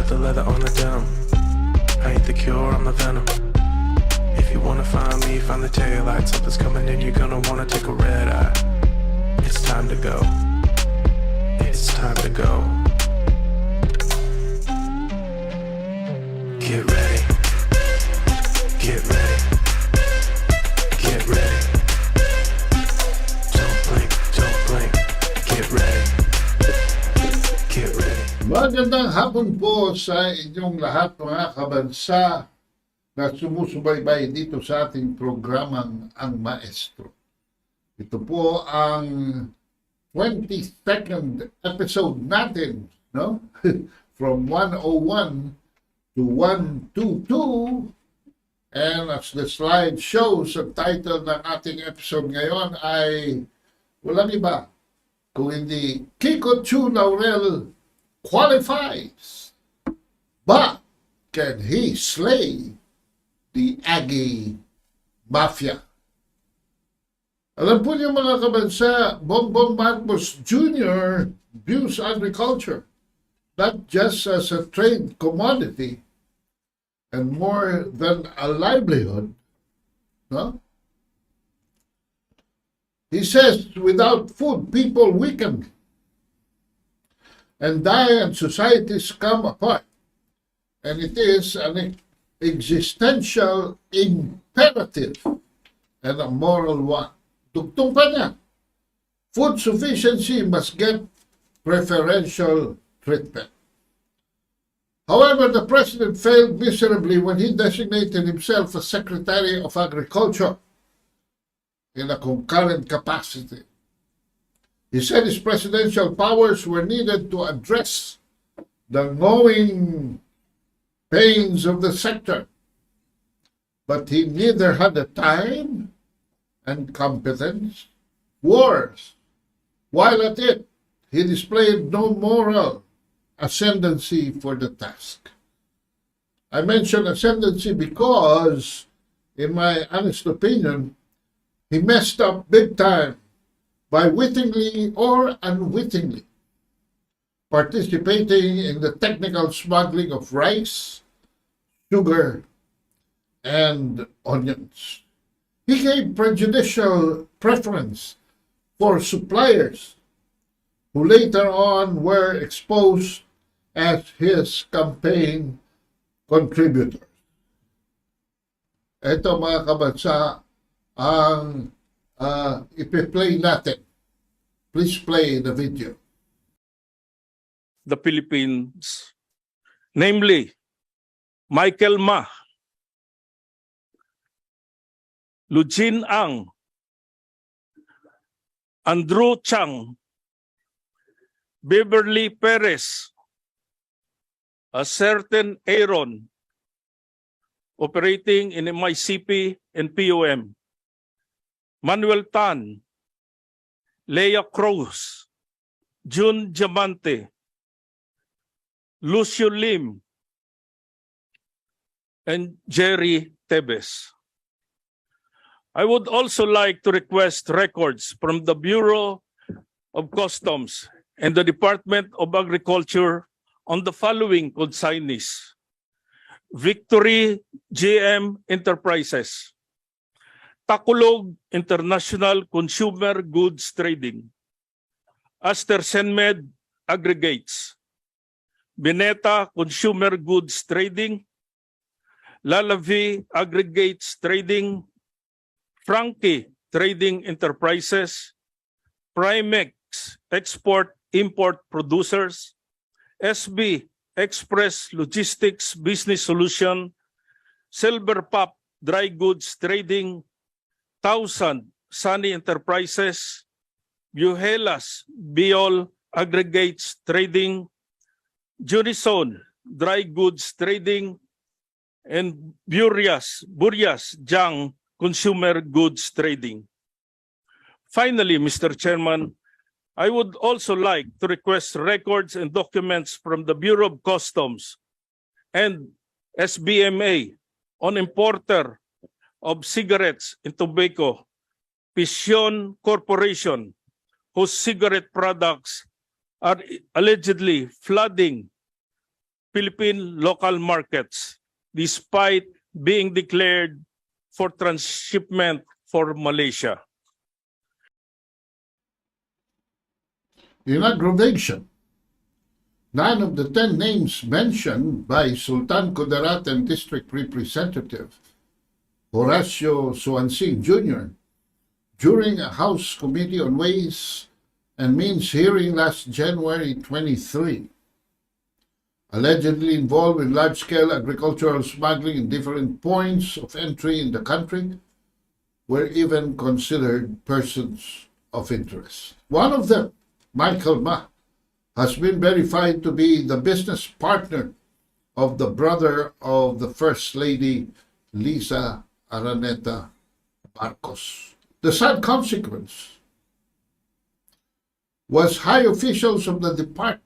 put the leather on the denim. I ain't the cure, I'm the venom. If you wanna find me, find the taillights. Something's coming in, you're gonna wanna take a red eye. It's time to go. It's time to go. Get ready. Get ready. Get ready. Don't blink, don't blink. Get ready. Get ready. Magandang hapon po sa inyong lahat mga kabansa na sumusubaybay dito sa ating programang Ang Maestro. Ito po ang 22nd episode natin, no? From 101 to 122. And as the slide shows, ang title ng ating episode ngayon ay walang iba kung hindi Kiko Tiu Laurel qualifies, but can he slay the Aggie Mafia? Alam po niyo mga kabansa, Bongbong Marcos Jr. views agriculture not just as a trade commodity and more than a livelihood, no? He says without food, people weaken and die and societies come apart. And it is an existential imperative and a moral one. Tugtong pa niya, food sufficiency must get preferential treatment. However, the president failed miserably when he designated himself as Secretary of Agriculture in a concurrent capacity. He said his presidential powers were needed to address the gnawing pains of the sector, but he neither had the time and competence. Worse, while at it, he displayed no moral ascendancy for the task. I mention ascendancy because, in my honest opinion, he messed up big time by wittingly or unwittingly participating in the technical smuggling of rice, sugar, and onions. He gave prejudicial preference for suppliers who later on were exposed as his campaign contributors. Ito mga kabansa ang ipi-play natin. Please play the video. The Philippines, namely Michael Ma, Lujin Ang, Andrew Chang, Beverly Perez, a certain Aaron, operating in MICP and POM, Manuel Tan, Leah Cruz, June Diamante, Lucio Lim, and Jerry Tebes. I would also like to request records from the Bureau of Customs and the Department of Agriculture on the following consignees: Victory GM Enterprises, Takulog International Consumer Goods Trading, Aster Senmed Aggregates, Bineta Consumer Goods Trading, Lalavi Aggregates Trading, Frankie Trading Enterprises, Primex Export-Import Producers, SB Express Logistics Business Solution, Silverpop Dry Goods Trading, Thousand Sunny Enterprises, Buhelas Biol Aggregates Trading, Junison Dry Goods Trading, and Burias Jang Consumer Goods Trading. Finally, Mr. Chairman, I would also like to request records and documents from the Bureau of Customs and SBMA on importer of cigarettes and tobacco, Pision Corporation, whose cigarette products are allegedly flooding Philippine local markets despite being declared for transshipment for Malaysia. In aggravation, none of the 10 names mentioned by Sultan Kudarat and District Representative Horacio Suansing Jr. during a House Committee on Ways and Means hearing last January 23, allegedly involved in large-scale agricultural smuggling in different points of entry in the country, were even considered persons of interest. One of them, Michael Ma, has been verified to be the business partner of the brother of the First Lady, Lisa Araneta Marcos. The sad consequence was high officials of the department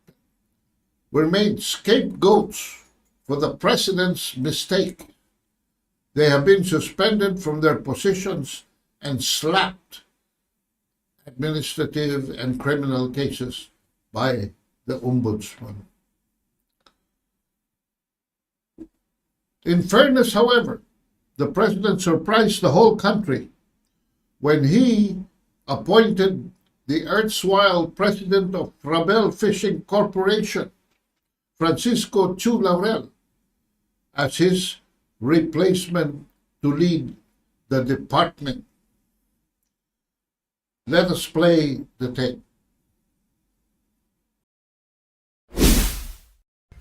were made scapegoats for the president's mistake. They have been suspended from their positions and slapped administrative and criminal cases by the Ombudsman. In fairness, however, the president surprised the whole country when he appointed the erstwhile president of Frabel Fishing Corporation, Francisco Tiu Laurel, as his replacement to lead the department. Let us play the tape.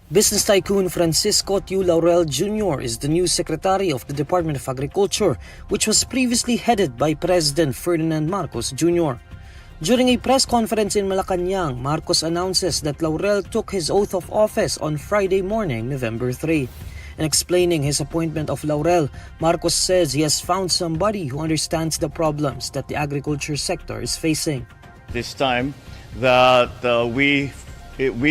Business tycoon Francisco Tiu Laurel Jr. is the new Secretary of the Department of Agriculture, which was previously headed by President Ferdinand Marcos Jr. During a press conference in Malacanang, Marcos announces that Laurel took his oath of office on Friday morning, November 3. In explaining his appointment of Laurel, Marcos says he has found somebody who understands the problems that the agriculture sector is facing. This time that we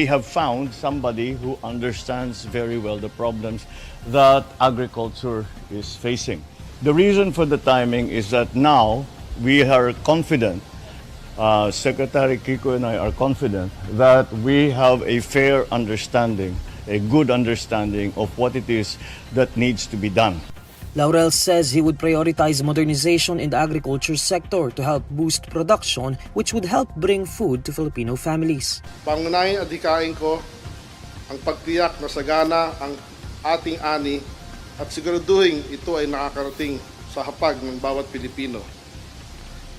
have found somebody who understands very well the problems that agriculture is facing. The reason for the timing is that now we are confident, Secretary Kiko and I are confident that we have a fair understanding, a good understanding of what it is that needs to be done. Laurel says he would prioritize modernization in the agriculture sector to help boost production, which would help bring food to Filipino families. Pangunahing adhikain ko ang pagtiyak na sagana ang ating ani at siguraduhin ito ay nakakarating sa hapag ng bawat Pilipino.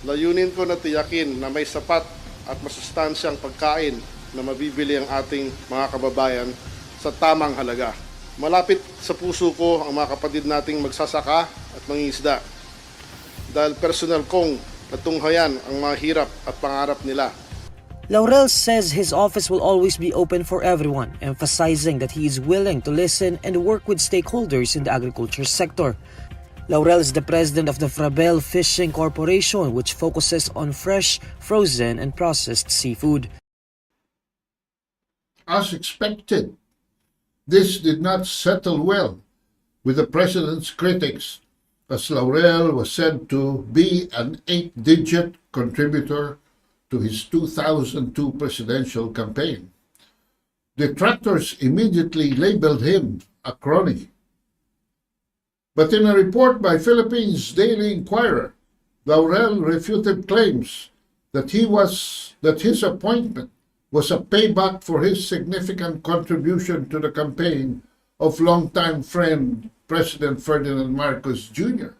Layunin ko na tiyakin na may sapat at masustansyang pagkain na mabibili ang ating mga kababayan sa tamang halaga. Malapit sa puso ko ang mga kapatid nating magsasaka at mangingisda dahil personal kong natunghayan ang mga hirap at pangarap nila. Laurel says his office will always be open for everyone, emphasizing that he is willing to listen and work with stakeholders in the agriculture sector. Laurel is the president of the Frabel Fishing Corporation, which focuses on fresh, frozen, and processed seafood. As expected, this did not settle well with the president's critics, as Laurel was said to be an 8-digit contributor to his 2002 presidential campaign. Detractors immediately labeled him a crony. But in a report by Philippines Daily Inquirer, Laurel refuted claims that his appointment was a payback for his significant contribution to the campaign of longtime friend President Ferdinand Marcos Jr.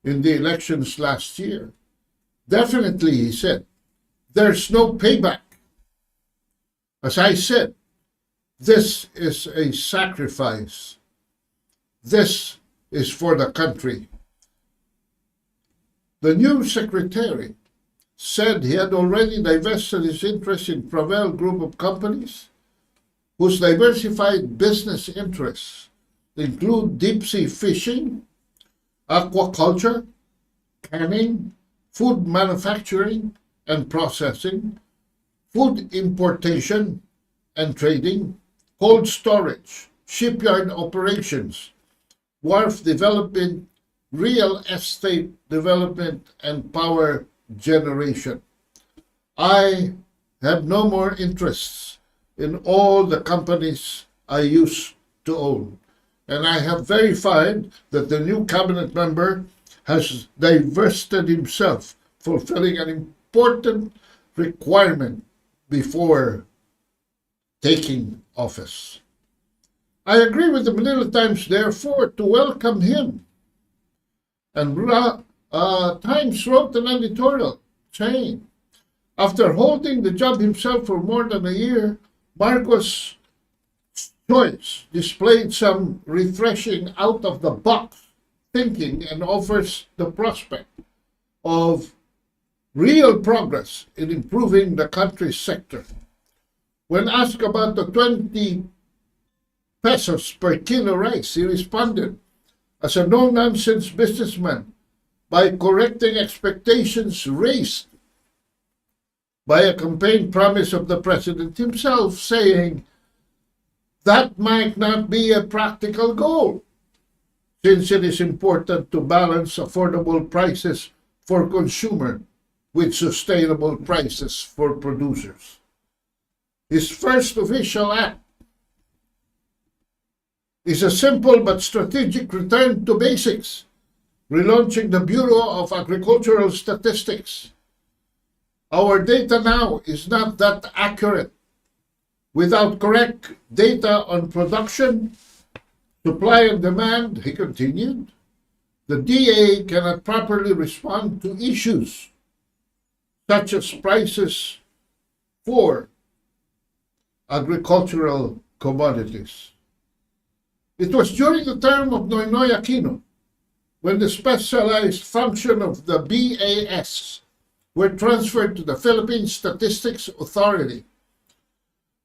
in the elections last year. Definitely, he said, there's no payback. As I said, this is a sacrifice. This is for the country. The new secretary said he had already divested his interest in Fravel Group of Companies, whose diversified business interests include deep-sea fishing, aquaculture, canning, food manufacturing and processing, food importation and trading, cold storage, shipyard operations, wharf development, real estate development, and power generation. I have no more interests in all the companies I used to own. And I have verified that the new cabinet member has divested himself, fulfilling an important requirement before taking office. I agree with the Manila Times, therefore, to welcome him. And Times wrote an editorial saying, after holding the job himself for more than a year, Marcos' choice displayed some refreshing out-of-the-box thinking and offers the prospect of real progress in improving the country's sector. When asked about the 20 pesos per kilo rice, he responded, as a no-nonsense businessman, by correcting expectations raised by a campaign promise of the president himself, saying that might not be a practical goal, since it is important to balance affordable prices for consumer with sustainable prices for producers. His first official act is a simple but strategic return to basics, relaunching the Bureau of Agricultural Statistics. Our data now is not that accurate. Without correct data on production, supply and demand, he continued, the DA cannot properly respond to issues such as prices for agricultural commodities. It was during the term of Noynoy Aquino when the specialized function of the BAS were transferred to the Philippine Statistics Authority.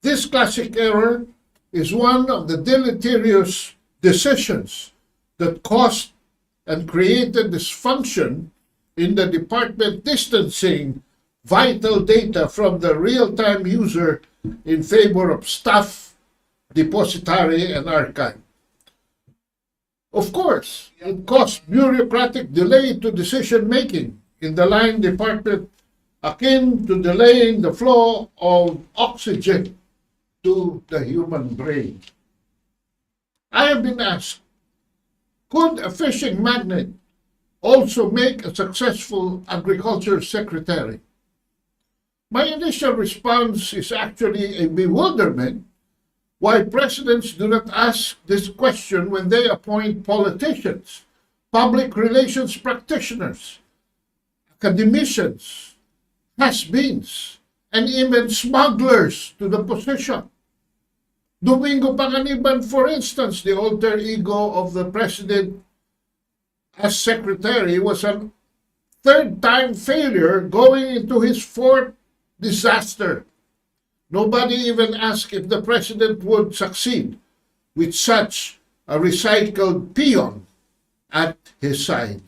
This classic error is one of the deleterious decisions that caused and created dysfunction in the department, distancing vital data from the real-time user in favor of staff, depository, and archive. Of course, it caused bureaucratic delay to decision-making in the line department, akin to delaying the flow of oxygen to the human brain. I have been asked, could a fishing magnate also make a successful agriculture secretary? My initial response is actually a bewilderment why presidents do not ask this question when they appoint politicians, public relations practitioners, academicians, has-beens, and even smugglers to the position. Domingo Panganiban, for instance, the alter ego of the president as secretary, was a third-time failure going into his fourth disaster. Nobody even asked if the president would succeed with such a recycled peon at his side.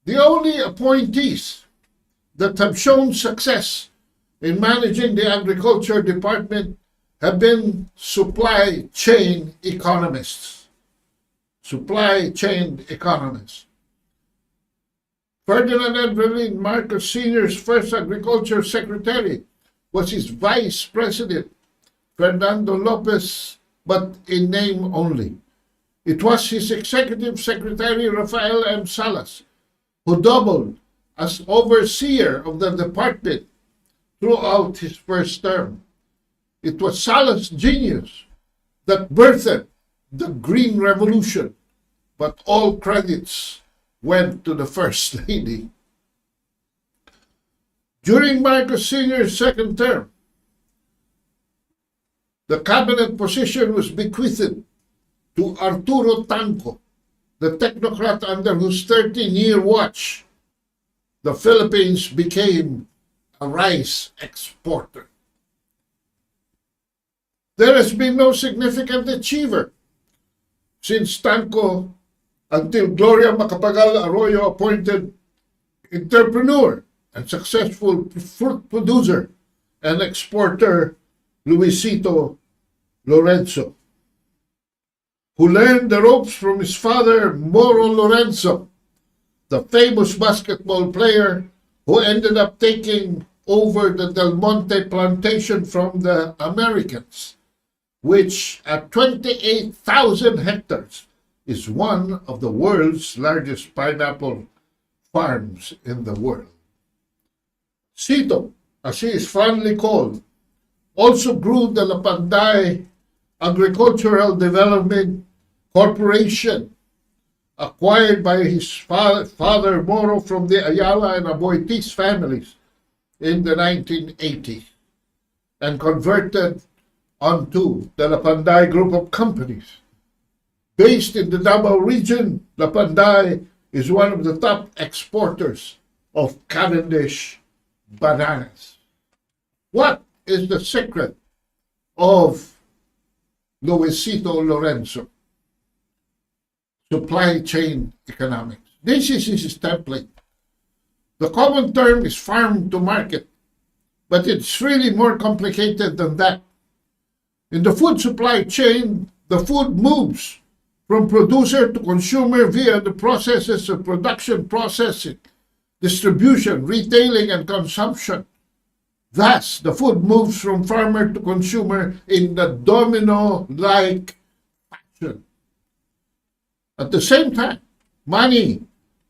The only appointees that have shown success in managing the agriculture department have been supply chain economists. Supply chain economists. Ferdinand Edwin Marcos Sr.'s first agriculture secretary was his vice president, Fernando Lopez, but in name only. It was his executive secretary, Rafael M. Salas, who doubled as overseer of the department throughout his first term. It was Salas' genius that birthed the Green Revolution, but all credits went to the First Lady. During Marcos Sr.'s second term, the cabinet position was bequeathed to Arturo Tanco, the technocrat under whose 13-year watch the Philippines became a rice exporter. There has been no significant achiever since Tanco until Gloria Macapagal Arroyo appointed entrepreneur and successful fruit producer and exporter Luisito Lorenzo, who learned the ropes from his father, Moro Lorenzo, the famous basketball player who ended up taking over the Del Monte plantation from the Americans which at 28,000 hectares is one of the world's largest pineapple farms in the world. Sito, as he is fondly called, also grew the Lapanday Agricultural Development Corporation, acquired by his father Moro from the Ayala and Aboitiz families in the 1980s and converted onto the Lapanday Group of Companies. Based in the Davao region, Lapanday is one of the top exporters of Cavendish bananas. What is the secret of Luisito Lorenzo? Supply chain economics. This is his template. The common term is farm to market, but it's really more complicated than that. In the food supply chain, the food moves from producer to consumer via the processes of production, processing, distribution, retailing, and consumption. Thus, the food moves from farmer to consumer in a domino-like fashion. At the same time, money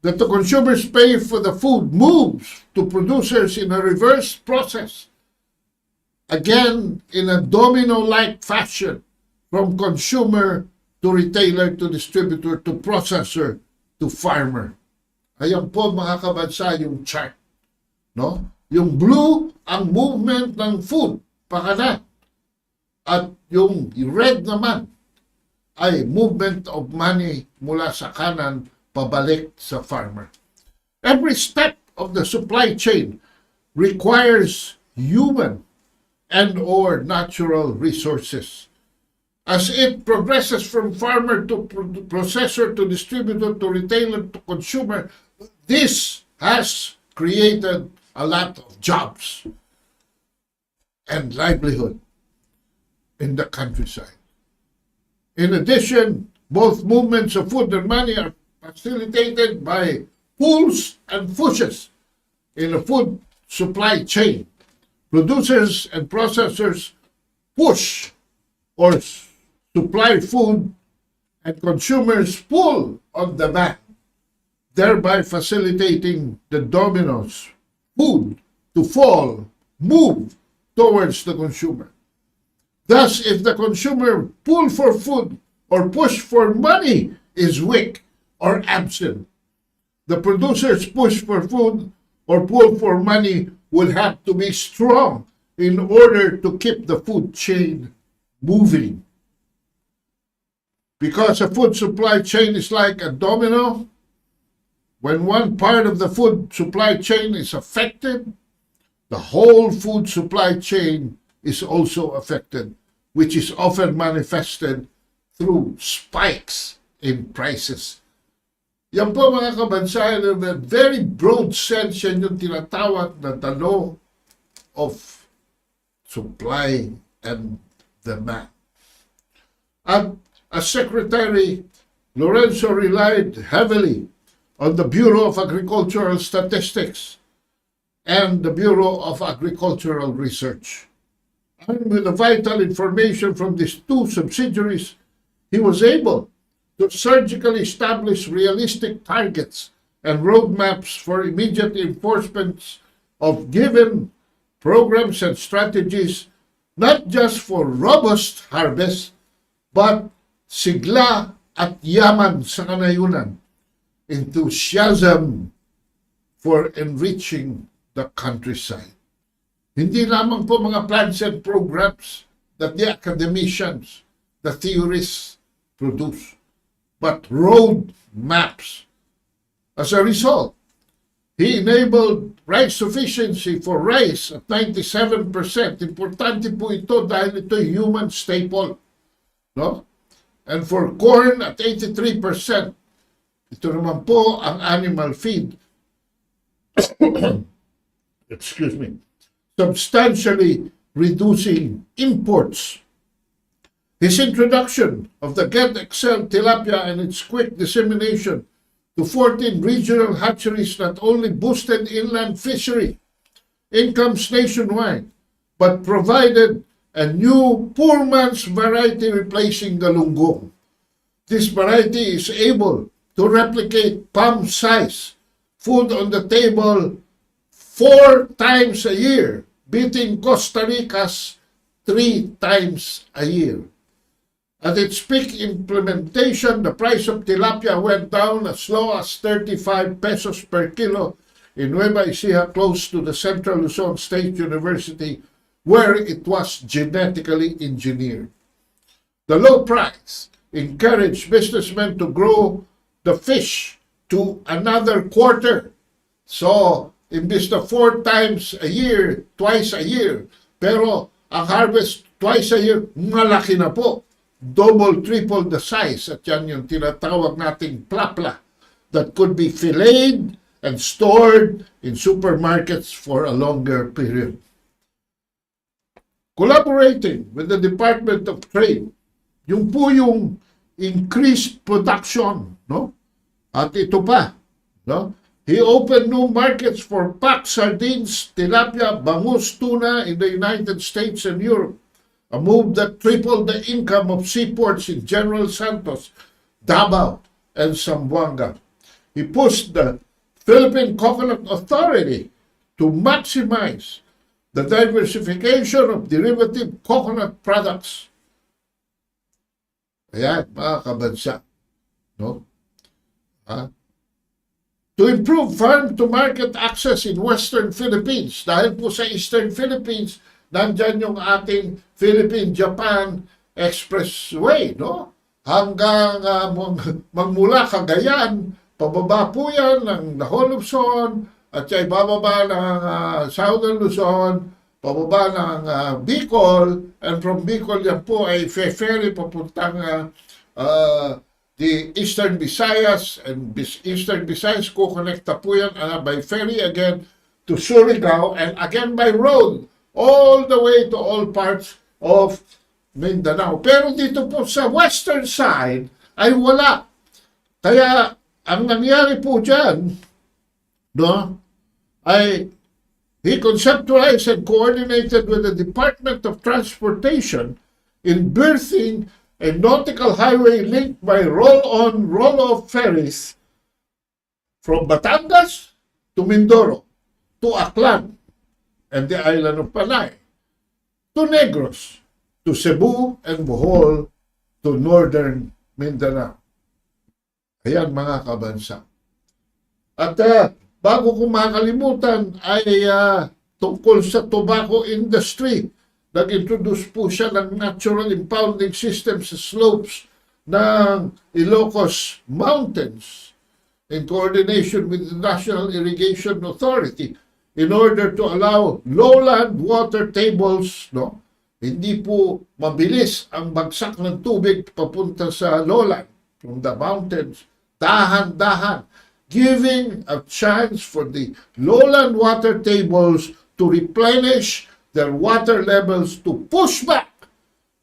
that the consumers pay for the food moves to producers in a reverse process, again in a domino-like fashion, from consumer to retailer to distributor to processor to farmer. Ayan po mga kabansa yung chart. No? Yung blue, ang movement ng food, pakanan. At yung red naman, ay movement of money mula sa kanan pabalik sa farmer. Every step of the supply chain requires human and or natural resources. As it progresses from farmer to processor to distributor to retailer to consumer, this has created a lot of jobs and livelihood in the countryside. In addition, both movements of food and money are facilitated by pulls and pushes in the food supply chain. Producers and processors push or supply food and consumers pull on demand, thereby facilitating the dominoes, food to fall, move towards the consumer. Thus, if the consumer pull for food or push for money is weak or absent, the producer's push for food or pull for money will have to be strong in order to keep the food chain moving. Because a food supply chain is like a domino, when one part of the food supply chain is affected, the whole food supply chain is also affected, which is often manifested through spikes in prices. Yan po mga kabansayan, in a very broad sense, yan yung tinatawag na dalo of supply and demand. At as Secretary, Lorenzo relied heavily on the Bureau of Agricultural Statistics and the Bureau of Agricultural Research. And with the vital information from these two subsidiaries, he was able to surgically establish realistic targets and roadmaps for immediate enforcement of given programs and strategies, not just for robust harvest, but sigla at yaman sa kanayunan, enthusiasm for enriching the countryside. Hindi lamang po mga plans and programs that the academicians, the theorists produce, but road maps. As a result, he enabled rice sufficiency for rice at 97%. Importante po ito dahil ito human staple. No? And for corn at 83%. Ito naman po ang animal feed. Excuse me. Substantially reducing imports. His introduction of the Get Excel tilapia and its quick dissemination to 14 regional hatcheries not only boosted inland fishery incomes nationwide, but provided a new poor man's variety replacing galunggong. This variety is able to replicate palm-size food on the table 4 times a year, beating Costa Rica's 3 times a year. At its peak implementation, the price of tilapia went down as low as 35 pesos per kilo in Nueva Ecija, close to the Central Luzon State University, where it was genetically engineered. The low price encouraged businessmen to grow the fish to another quarter. So, imbis na 4 times a year, twice a year, pero ang harvest twice a year, malaki na po. Double, triple the size. At yan yung tinatawag nating plapla that could be filleted and stored in supermarkets for a longer period. Collaborating with the Department of Trade, yung po yung increased production, no? At ito pa, no? He opened new markets for packed sardines, tilapia, bangus, tuna in the United States and Europe. A move that tripled the income of seaports in General Santos, Davao, and Zamboanga. He pushed the Philippine Coconut Authority to maximize the diversification of derivative coconut products. Ayan, mga kabansa. No? To improve farm-to-market access in Western Philippines. Dahil po sa Eastern Philippines, nandyan yung ating Philippine-Japan Expressway, no? Hanggang magmula Cagayan, pababa po yan ng Nahon Luzon, at siya bababa ng Southern Luzon, pababa ng Bicol, and from Bicol yan po ay ferry papuntang the Eastern Visayas, and Eastern Visayas kukonekta po yan by ferry again to Surigao, and again by road, all the way to all parts of Mindanao. Pero dito po sa western side ay wala. Kaya ang nangyari po dyan, no, ay he conceptualized and coordinated with the Department of Transportation in birthing a nautical highway linked by roll-on, roll-off ferries from Batangas to Mindoro to Aklan and the island of Panay, to Negros, to Cebu and Bohol, to northern Mindanao. Ayan mga kabansa. At bago ko makalimutan ay tungkol sa tobacco industry. Nag-introduce po siya ng natural impounding system sa slopes ng Ilocos Mountains in coordination with the National Irrigation Authority in order to allow lowland water tables, no? Hindi po mabilis ang bagsak ng tubig papunta sa lowland from the mountains. Dahan-dahan, giving a chance for the lowland water tables to replenish their water levels to push back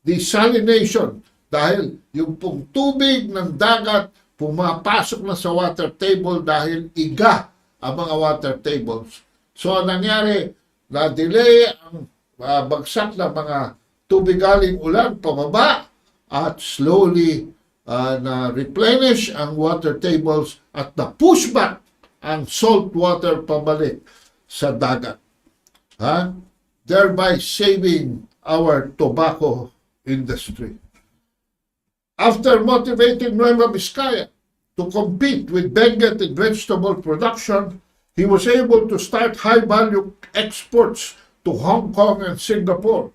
desalination dahil yung pong tubig ng dagat pumapasok na sa water table dahil iga ang mga water tables. So, nangyari, na-delay ang bagsak ng mga tubig galing ulan pababa at slowly na-replenish ang water tables at na-pushback ang salt water pabalik sa dagat. Thereby saving our tobacco industry. After motivating Nueva Vizcaya to compete with Benguet in vegetable production, he was able to start high-value exports to Hong Kong and Singapore.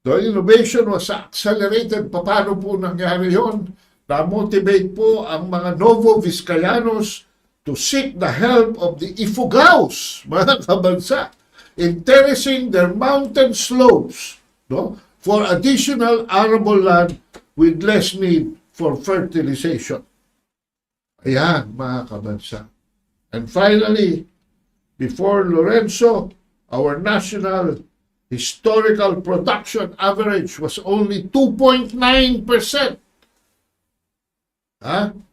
The innovation was accelerated. Paano po nangyari yun? Na-motivate po ang mga Novo Vizcayanos to seek the help of the Ifugaos, mga kabansa, in terracing their mountain slopes, no, for additional arable land with less need for fertilization. Ayan, mga kabansa. And finally, before Lorenzo, our national historical production average was only 2.9%.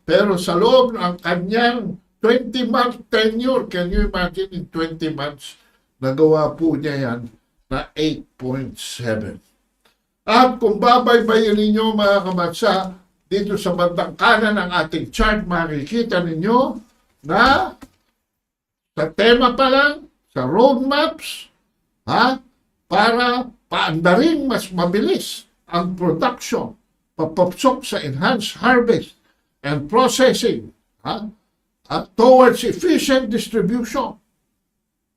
Pero sa loob ng kanyang 20-month tenure, can you imagine in 20 months, nagawa po niya yan na 8.7. At kung babaybayin ninyo mga kabansa, dito sa bandang kanan ng ating chart, makikita ninyo na sa tema pa lang, sa roadmaps, para paandaring mas mabilis ang production, papapsok sa enhanced harvest and processing towards efficient distribution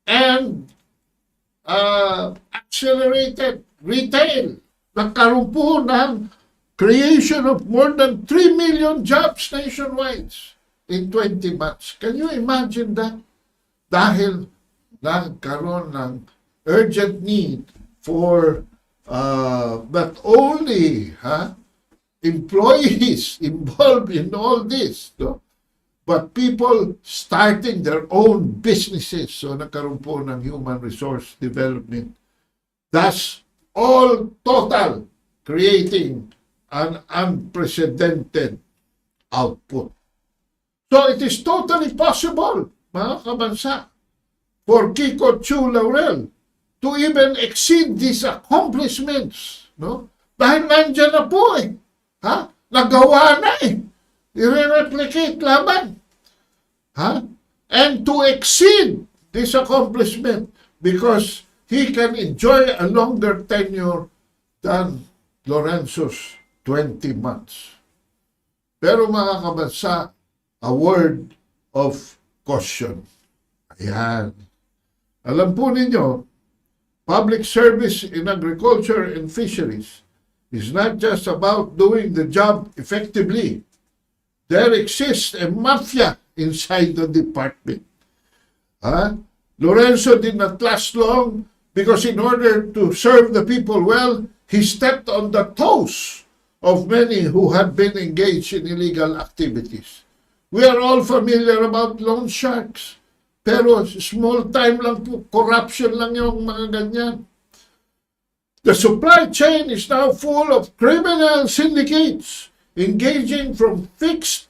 and accelerated retail. Nagkaroon po ng creation of more than 3 million jobs nationwide in 20 months. Can you imagine that? Dahil nagkaroon ng urgent need for not only employees involved in all this, no? But people starting their own businesses. So nagkaroon po ng human resource development. Thus, all total creating an unprecedented output. So it is totally possible, mga kabansa, for Kiko Tiu Laurel to even exceed these accomplishments. No? Dahil nandyan na po nagawa na i-replicate laban. And to exceed this accomplishment because he can enjoy a longer tenure than Lorenzo's 20 months. Pero mga kabansa, a word of caution. Ayan. Alam po ninyo, public service in agriculture and fisheries is not just about doing the job effectively. There exists a mafia inside the department. Lorenzo did not last long because in order to serve the people well, he stepped on the toes of many who had been engaged in illegal activities. We are all familiar about loan sharks. Pero small time lang po, corruption lang yung mga ganyan. The supply chain is now full of criminal syndicates engaging from fixed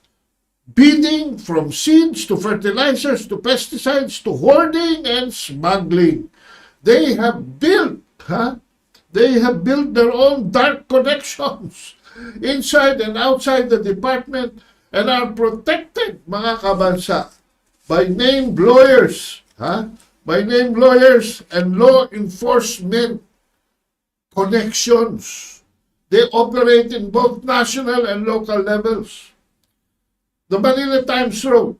bidding, from seeds to fertilizers to pesticides to hoarding and smuggling. They have built their own dark connections inside and outside the department and are protected, mga kabansa, by named lawyers, and law enforcement connections. They operate in both national and local levels. The Manila Times wrote,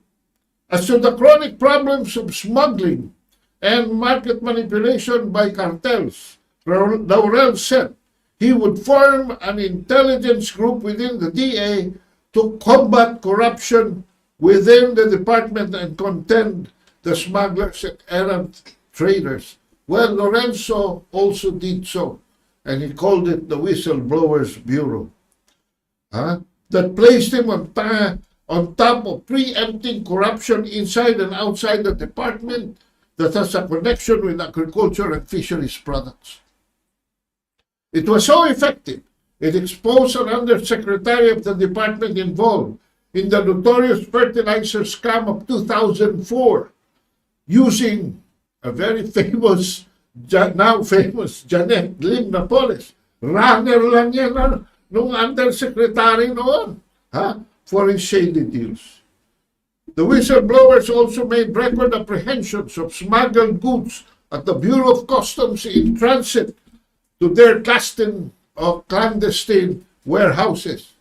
as to the chronic problems of smuggling and market manipulation by cartels, Laurel said he would form an intelligence group within the DA to combat corruption within the department and contend the smugglers and errant traders. Well, Lorenzo also did so, and he called it the Whistleblowers Bureau. That placed him on top of preempting corruption inside and outside the department that has a connection with agriculture and fisheries products. It was so effective, it exposed an undersecretary of the department involved in the notorious fertilizer scam of 2004 using a very famous, now famous, Janet Lim Napoles. Runner lang yan nung undersecretary noon for his shady deals. The whistleblowers also made record apprehensions of smuggled goods at the Bureau of Customs in transit to their clandestine warehouses.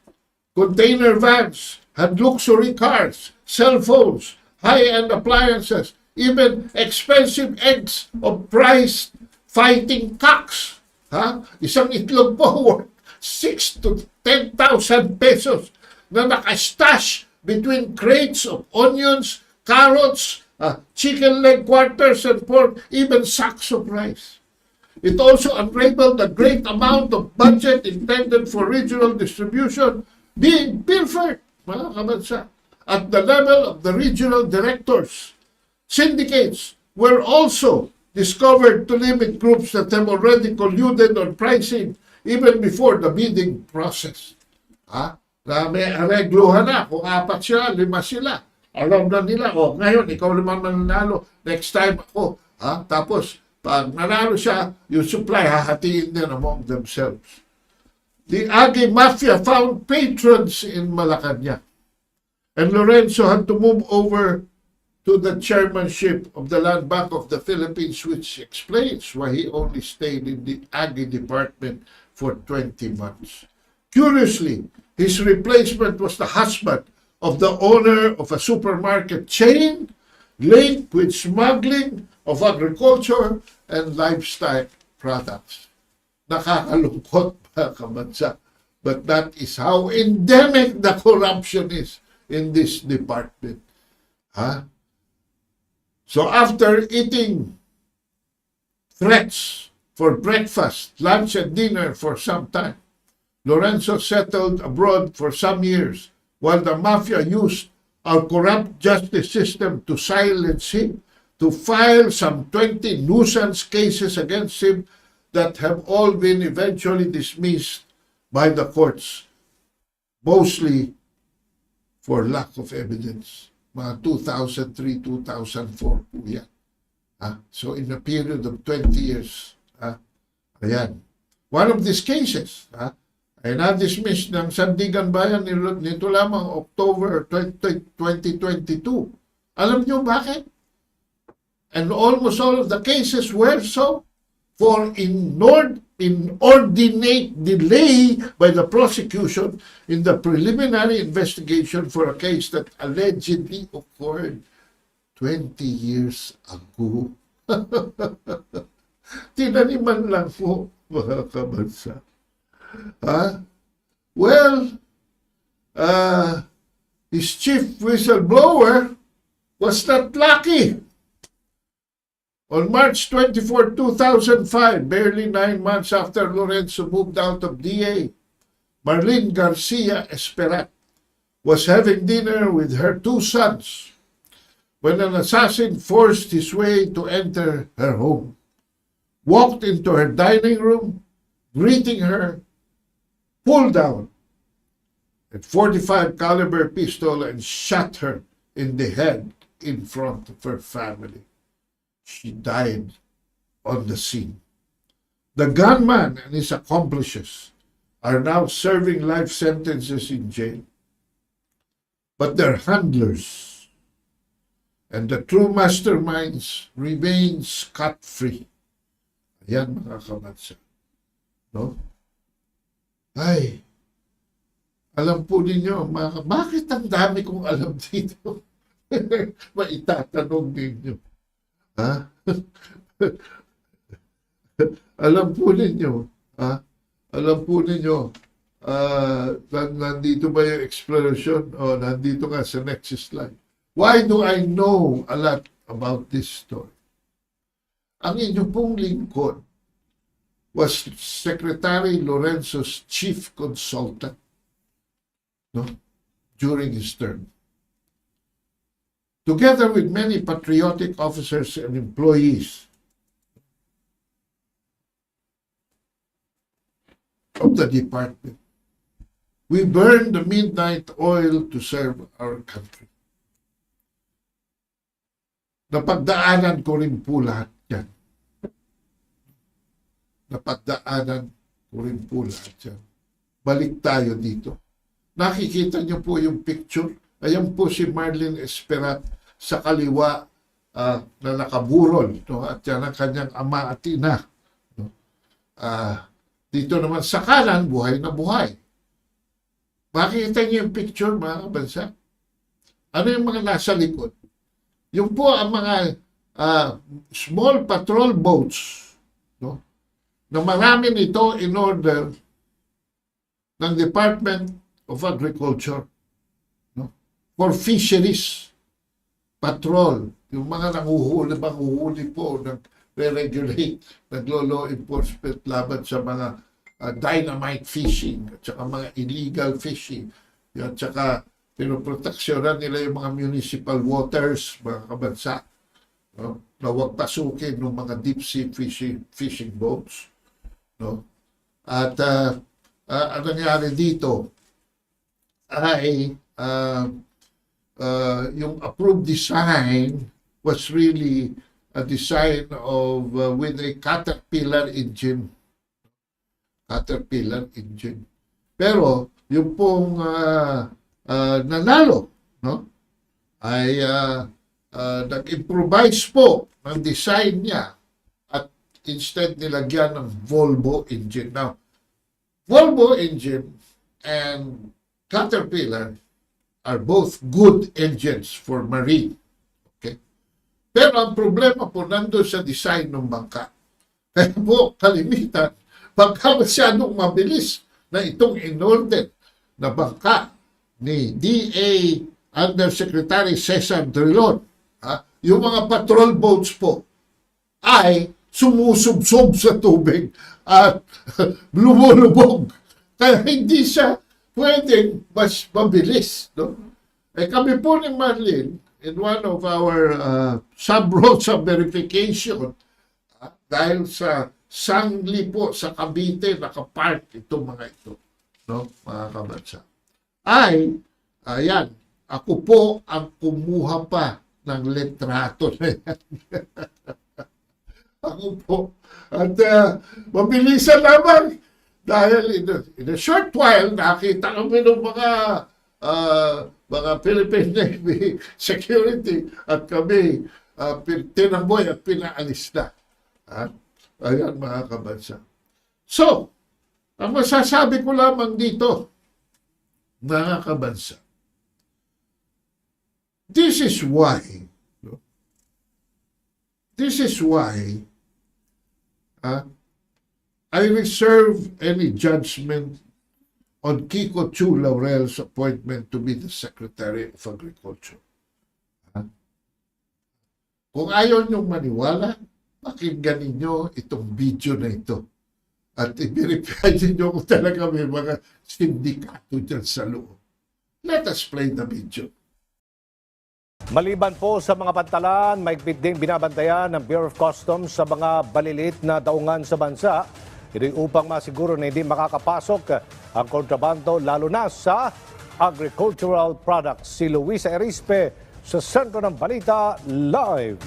Container vans had luxury cars, cell phones, high-end appliances, even expensive eggs of prize-fighting cocks. Isang itlog po worth 6 to 10,000 pesos na nakastash between crates of onions, carrots, chicken leg quarters and pork, even sacks of rice. It also unraveled a great amount of budget intended for regional distribution being pilfered, mga kabansa, at the level of the regional directors. Syndicates were also discovered to limit groups that have already colluded on pricing even before the bidding process. Na may aregluhan na, kung 4 sila, 5 sila. Alam na nila, ngayon, ikaw naman mananalo, next time ako. Tapos, pag nanalo siya, yung supply, hahatiin din among themselves. The Aggie Mafia found patrons in Malacanang. And Lorenzo had to move over to the chairmanship of the Land Bank of the Philippines, which explains why he only stayed in the Aggie department for 20 months. Curiously, his replacement was the husband of the owner of a supermarket chain linked with smuggling of agriculture and livestock products. Nakakalungkot, mga kabansa. But that is how endemic the corruption is in this department. Huh? So after eating threats for breakfast, lunch, and dinner for some time, Lorenzo settled abroad for some years while the mafia used our corrupt justice system to silence him, to file some 20 nuisance cases against him that have all been eventually dismissed by the courts, mostly for lack of evidence. Mga 2003, 2004 po yan. So in a period of 20 years, ayan. One of these cases ay na-dismiss ng Sandigan Bayan nito lamang October 2022. Alam niyo bakit? And almost all of the cases were so for inordinate delay by the prosecution in the preliminary investigation for a case that allegedly occurred 20 years ago. Tinaniman lang po, mga kabansa. Well, his chief whistleblower was not lucky. On March 24, 2005, barely 9 months after Lorenzo moved out of DA, Marlene Garcia Esperat was having dinner with her 2 sons when an assassin forced his way to enter her home, walked into her dining room, greeting her, pulled down a .45 caliber pistol and shot her in the head in front of her family. She died on the scene. The gunman and his accomplices are now serving life sentences in jail. But their handlers and the true masterminds remain scot-free. Ayan, mga kabansa. No? Ay, alam po ninyo, bakit ang dami kong alam dito? Maitatanong ninyo. Alam po ninyo, nandito ba yung explanation? O nandito nga sa next slide. Why do I know a lot about this story? Ang inyo pong lingkod was Secretary Lorenzo's chief consultant, no, during his term. Together with many patriotic officers and employees of the department, we burned the midnight oil to serve our country. Napagdaanan ko rin po lahat yan. Balik tayo dito. Nakikita niyo po yung picture. Ayan po si Marlene Esperat sa kaliwa na nakaburol, no? At yan ang kanyang ama at ina. No? Dito naman sa kanan, buhay na buhay. Makikita niyo yung picture, mga kabansa? Ano yung mga nasa likod? Yung po ang mga small patrol boats, no? Na marami nito in order ng Department of Agriculture, no? For fisheries patrol, yung mga nanguhuli po, nagre-regulate, naglo-law enforcement laban sa mga dynamite fishing, at saka mga illegal fishing, at saka pinoproteksyonan nila yung mga municipal waters, mga kabansa, no? Na huwag pasukin ng mga deep sea fishing boats. No? At ang nangyari dito ay yung approved design was really a design of with a Caterpillar engine. Pero yung pong nanalo, no, ay nag-improvise po ng design niya at instead nilagyan ng Volvo engine. Now, Volvo engine and Caterpillar are both good engines for marine. Okay? Pero ang problema po nandun sa design ng bangka. Kaya po, kalimitan, pagka masyadong mabilis na itong in-order na bangka ni DA Undersecretary Cesar Drilon, yung mga patrol boats po ay sumusubsob sa tubig at lumulubog. Kaya hindi siya pwedeng mas mabilis. No? Kami po ni Marlene, in one of our sub-road verification, dahil sa sangli po sa Cavite, nakapark itong mga ito, no, mga kabansa. Ayan, ako po ang kumuha pa ng litrato na yan. Ako po. At mabilisan naman. Dahil in a short while, nakita kami ng mga Philippine Navy security at kami tinamboy at pinaalis na. Ayan, mga kabansa. So, ang masasabi ko lamang dito, mga kabansa, this is why I reserve any judgment on Kiko Tiu Laurel's appointment to be the Secretary of Agriculture. Kung ayaw niyong maniwala, pakinggan ninyo itong video na ito. At i-verify ninyo kung talaga may mga sindikato dyan sa loob. Let us play the video. Maliban po sa mga pantalan, maigpit ding binabantayan ng Bureau of Customs sa mga balilit na daungan sa bansa. Ito upang masiguro na hindi makakapasok ang kontrabando lalo na sa agricultural products. Si Luisa Erispe sa Sentro ng Balita Live.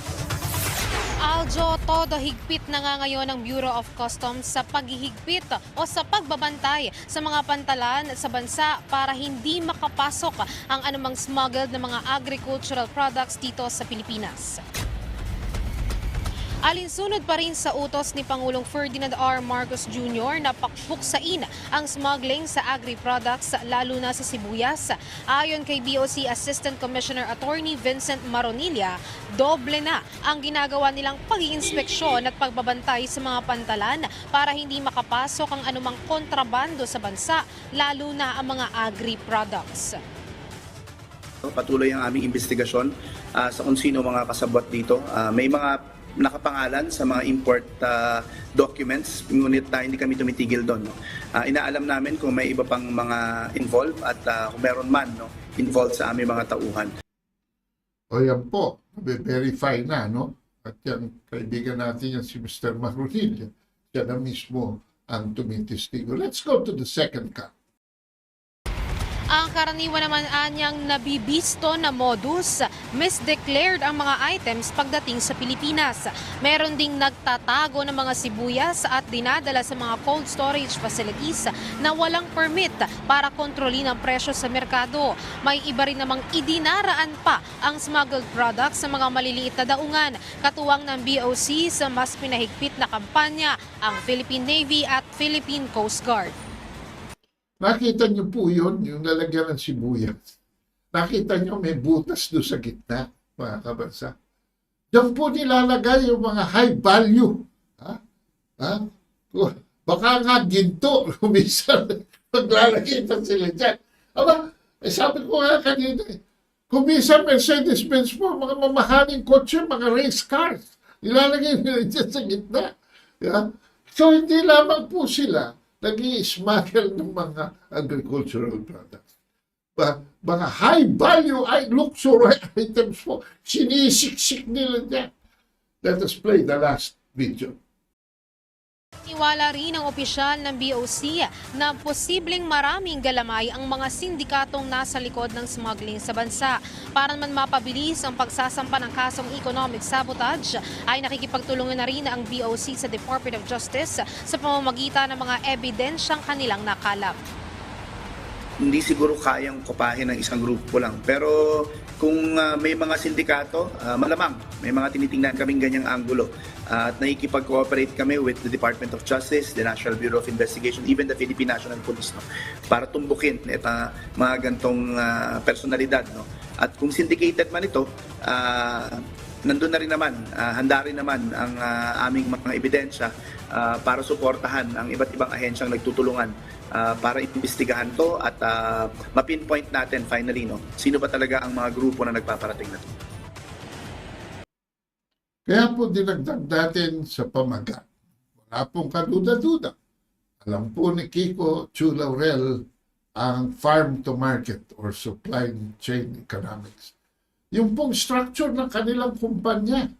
Aljo, todo higpit na nga ngayon ng Bureau of Customs sa paghihigpit o sa pagbabantay sa mga pantalan sa bansa para hindi makapasok ang anumang smuggled na mga agricultural products dito sa Pilipinas. Alinsunod pa rin sa utos ni Pangulong Ferdinand R. Marcos Jr. na pakpuksain ang smuggling sa agri-products lalo na sa sibuyas. Ayon kay BOC Assistant Commissioner Attorney Vincent Maronilla, doble na ang ginagawa nilang pag-iinspeksyon at pagbabantay sa mga pantalan para hindi makapasok ang anumang kontrabando sa bansa, lalo na ang mga agri-products. Patuloy ang aming investigasyon sa kung sino mga kasabwat dito. May mga nakapangalan sa mga import documents, ngunit hindi kami tumitigil doon. Inaalam namin kung may iba pang mga involved at kung meron man involved sa aming mga tauhan. O yan po, verify na, no? At yan, kaibigan natin yan si Mr. Marunilla. Siya na mismo ang tumitistigo. Let's go to the second cut. Ang karaniwan naman anyang nabibisto na modus, misdeclared ang mga items pagdating sa Pilipinas. Meron ding nagtatago ng mga sibuyas at dinadala sa mga cold storage facilities na walang permit para kontrolin ang presyo sa merkado. May iba rin namang idinaraan pa ang smuggled products sa mga maliliit na daungan, katuwang ng BOC sa mas pinahigpit na kampanya, ang Philippine Navy at Philippine Coast Guard. Nakita niyo po yun, yung lalagyan ng sibuyas. Nakita niyo may butas doon sa gitna, mga kabansa. Diyan po nilalagay yung mga high value. Baka nga ginto, minsan maglalagay pa sila dyan. Aba, sabi ko nga kanina, kung minsan Mercedes-Benz po, mga mamahaling kotse, mga race cars, nilalagay nila dyan sa gitna. So hindi lamang po sila nag-i-smuggle ng mga agricultural products. Mga high-value luxury items po, sinisiksik nila dyan. Let us play the last video. Iwala rin ang opisyal ng BOC na posibleng maraming galamay ang mga sindikatong nasa likod ng smuggling sa bansa. Para naman mapabilis ang pagsasampa ng kasong economic sabotage, ay nakikipagtulungan na rin ang BOC sa Department of Justice sa pamamagitan ng mga ebidensyang kanilang nakalap. hindi siguro kayang kopahin ng isang grupo lang. Pero kung may mga sindikato, malamang may mga tinitingnan kaming ganyang anggulo. At nakikipag-cooperate kami with the Department of Justice, the National Bureau of Investigation, even the Philippine National Police, no, para tumbukin mga gantong personalidad. No? At kung syndicated man ito, nandun na rin naman, handa rin naman ang aming mga ebidensya para suportahan ang iba't ibang ahensyang nagtutulungan para imbestigahan to at mapinpoint natin finally, no, sino ba talaga ang mga grupo na nagpaparating na to. Kaya po dinagdag natin sa pamagat. Wala pong kaduda-duda. Alam po ni Kiko Tiu Laurel ang farm to market or supply chain economics. Yung pong structure ng kanilang kumpanya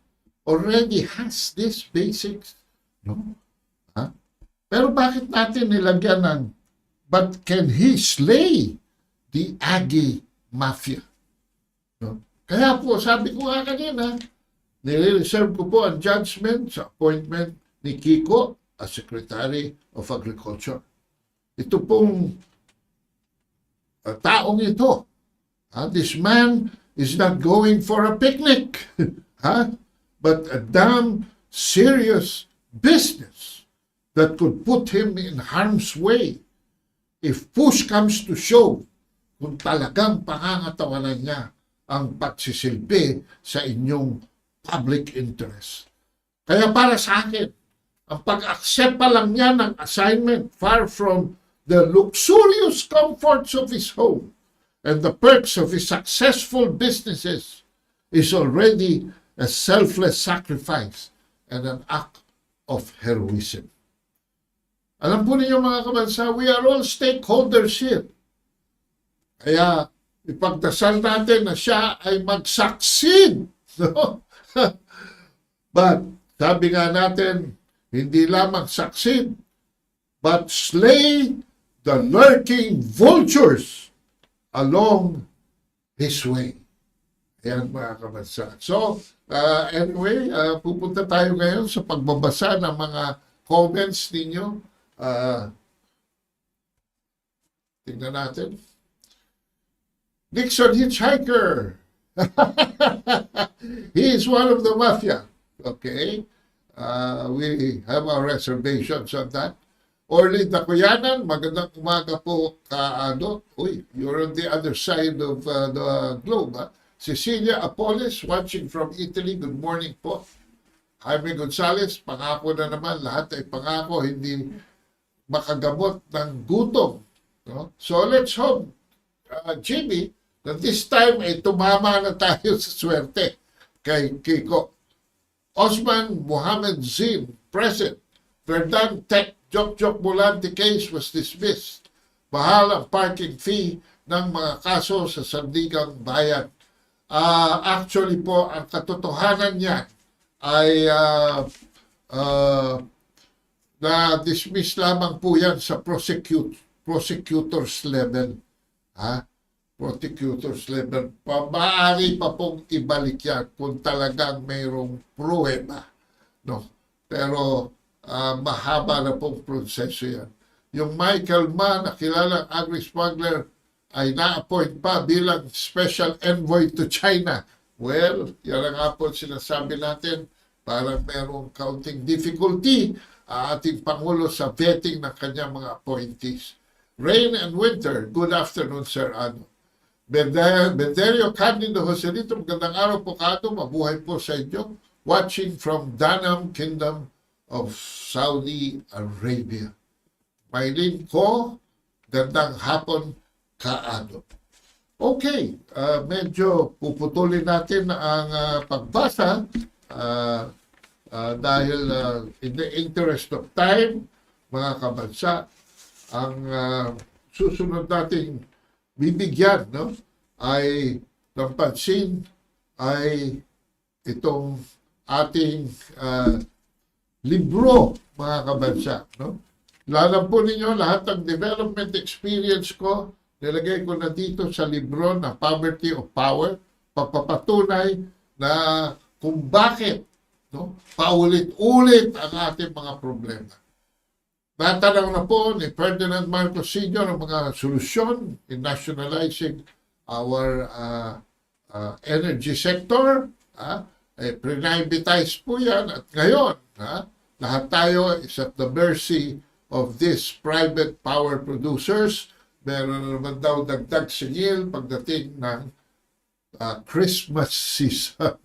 already has this basics. No? Pero bakit natin nilagyan ng but can he slay the Aggie Mafia? No? Kaya po, sabi ko nga kanina, nire-reserve ko po ang judgment sa appointment ni Kiko as Secretary of Agriculture. Ito pong taong ito, this man is not going for a picnic, but a damn serious business that could put him in harm's way if push comes to shove kung talagang pangangatawanan niya ang pagsisilbi sa inyong public interest. Kaya para sa akin, ang pag-accept pa lang niya ng assignment far from the luxurious comforts of his home and the perks of his successful businesses is already a selfless sacrifice and an act of heroism. Alam po ninyo mga kabansa, we are all stakeholders here. Kaya ipagdasal natin na siya ay mag-succeed. No? But sabi nga natin, hindi lamang succeed, but slay the lurking vultures along his way. Ayan mga kabansa. So, anyway, pupunta tayo ngayon sa pagbabasa ng mga comments ninyo. Tingnan natin. Nixon Hitchhiker. He is one of the mafia. Okay. We have our reservations on that. Orly Dakuyanan, magandang umaga po Uy, you're on the other side of the globe. Cecilia Apolis, watching from Italy. Good morning po. Jaime Gonzalez, pangako na naman. Lahat ay pangako, hindi makagamot ng gutom. No? So let's hope, Jimmy, that this time ay tumama na tayo sa swerte kay Kiko. Osman Mohammed Zim, present. Verdan Tech Jok Volante case was dismissed. Mahal ang parking fee ng mga kaso sa Sandigang Bayan. Actually po, ang katotohanan niya ay na-dismiss lamang po yan sa prosecutor's level. Prosecutor's level. Maaari pa pong ibalik yan kung talagang mayroong pruweba. No? Pero mahaba na pong proseso yan. Yung Michael Ma, na kilalang agri-smuggler, ay na-appoint pa bilang special envoy to China. Well, yan ang nga po sinasabi natin, parang merong counting difficulty ating Pangulo sa vetting ng kanyang mga appointees. Rain and Winter, good afternoon, Sir Ano. Benderio Candido Joselito, magandang araw po Kado, mabuhay po sa inyo. Watching from Danam Kingdom of Saudi Arabia. Maylin ko, gandang hapon Kaado. Okay, medyo puputulin natin ang pagbasa dahil in the interest of time, mga kabansa, ang susunod nating bibigyan, no, ay ng pansin ay itong ating libro, mga kabansa. No? Alam po ninyo, lahat ng development experience ko, nilagay ko na dito sa libro na Poverty of Power, pagpapatunay na kung bakit, no, paulit-ulit ang ating mga problema. Natanaw na po ni Ferdinand Marcos Sr. ang mga solusyon in nationalizing our energy sector. Privatize po yan. At ngayon, lahat tayo is at the mercy of these private power producers. Meron na naman daw dagdag singil pagdating ng Christmas season.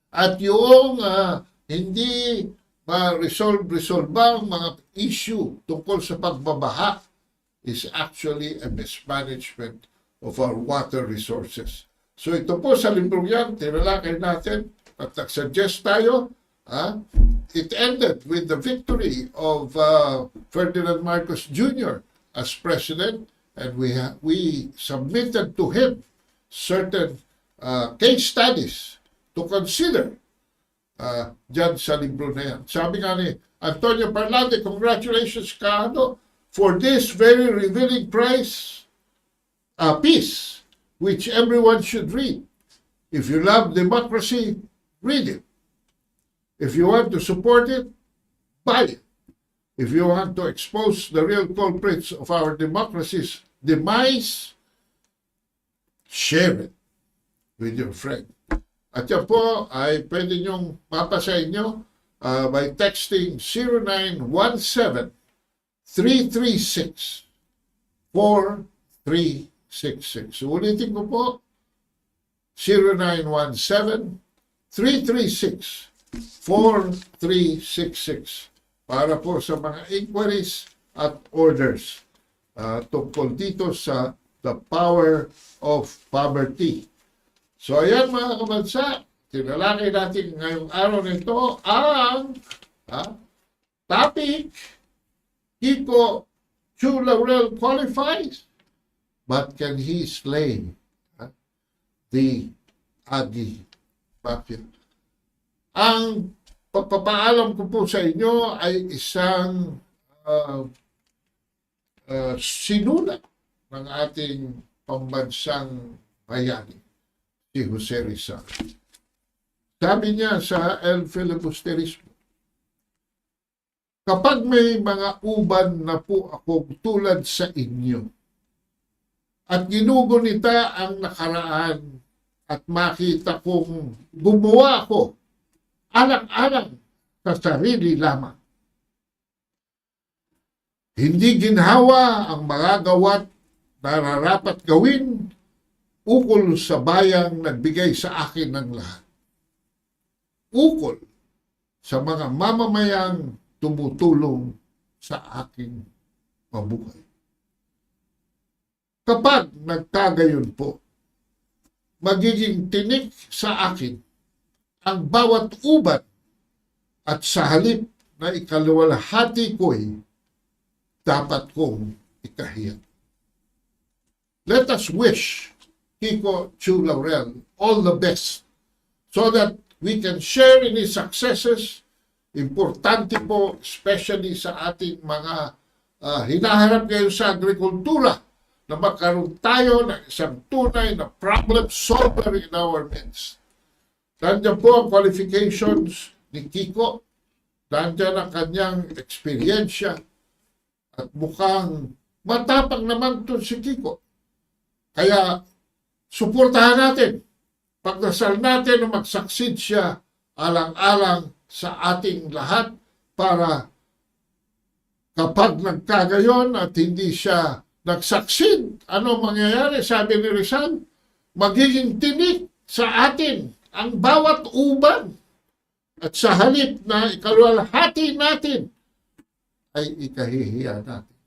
At yung hindi ma-resolve ang mga issue tungkol sa pagbabaha is actually a mismanagement of our water resources. So ito po sa librong yan, tinalakay natin at nag-suggest tayo. It ended with the victory of Ferdinand Marcos Jr. as president, and we submitted to him certain case studies to consider dyan sa libro na yan. Sabi nga ni Antonio Parlade, congratulations Kano for this very revealing piece which everyone should read. If you love democracy, read it. If you want to support it, buy it. If you want to expose the real culprits of our democracy's demise, share it with your friend. At yan po ay pwede nyong mapasa inyo by texting 0917-336-4366. Ulitin ko po, 0917-336-4366 para po sa mga inquiries at orders tungkol dito sa the power of poverty. So ayan mga kabansa, tinalakay natin ngayong araw nito ang topic, Kiko Tiu Laurel qualifies, but can he slay the Aggie Mafia? Ang pagpapaalam ko po sa inyo ay isang sinulat ng ating pambansang bayani, si Jose Rizal. Sabi niya sa El Filibusterismo, kapag may mga uban na po ako tulad sa inyo, at ginugunita ang nakaraan at makita kong gumawa ako alang-alang sa sarili lamang. Hindi ginhawa ang mga gawat na nararapat gawin ukol sa bayang nagbigay sa akin ng lahat. Ukol sa mga mamamayang tumutulong sa aking mabuhay. Kapag nagkagayon po, magiging tinik sa akin ang bawat ubat at sa halip na ikaluwalhati ko'y dapat kong ikahiyan. Let us wish Kiko Tiu Laurel all the best so that we can share in his successes. Importante po, especially sa ating mga hinaharap ngayon sa agrikultura, na magkaroon tayo ng isang tunay na problem solver in our midst. Nandiyan po ang qualifications ni Kiko, nandiyan ang kanyang eksperyensya, at mukhang matapang naman ito si Kiko. Kaya suportahan natin, pagdasal natin na mag-succeed siya alang-alang sa ating lahat para kapag nagkagayon at hindi siya nag-succeed, ano mangyayari? Sabi ni Rizal, magiging tinik sa atin ang bawat uban at sa halip na ikaluwalhati natin ay ikahihiya natin.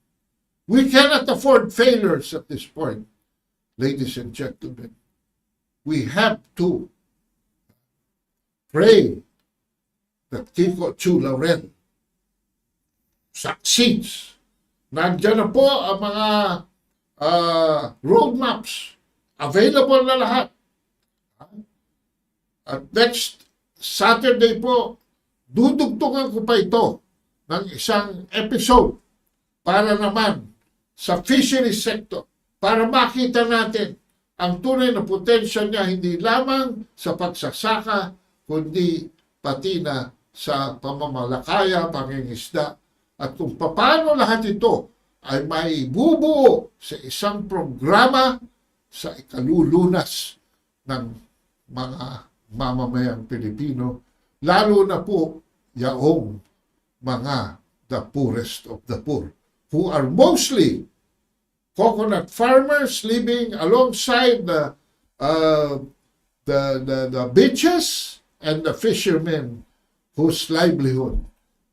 We cannot afford failures at this point, ladies and gentlemen. We have to pray that Kiko Tiu Laurel succeeds. Nandiyan na po ang mga roadmaps. Available na lahat. At next Saturday po, dudugtungan ko pa ito ng isang episode para naman sa fisheries sector, para makita natin ang tunay na potensya niya hindi lamang sa pagsasaka, kundi pati na sa pamamalakaya, pangingisda, at kung paano lahat ito ay may bubuo sa isang programa sa ikalulunas ng mga mamamayang Pilipino, lalo na po yaong mga the poorest of the poor, who are mostly coconut farmers living alongside the beaches and the fishermen whose livelihood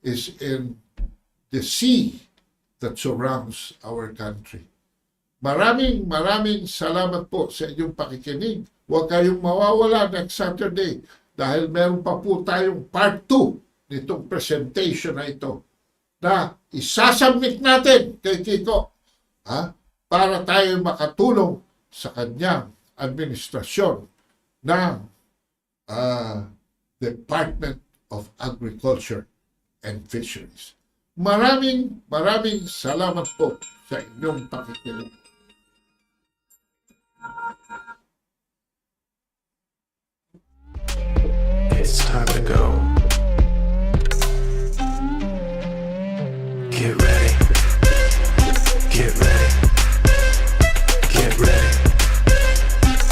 is in the sea that surrounds our country. Maraming salamat po sa inyong pakikinig. Huwag kayong mawawala next Saturday dahil meron pa po tayong part 2 nitong presentation na ito na isasubmit natin kay Kiko para tayo makatulong sa kanyang administrasyon ng Department of Agriculture and Fisheries. Maraming salamat po sa inyong pakikinig. It's time to go.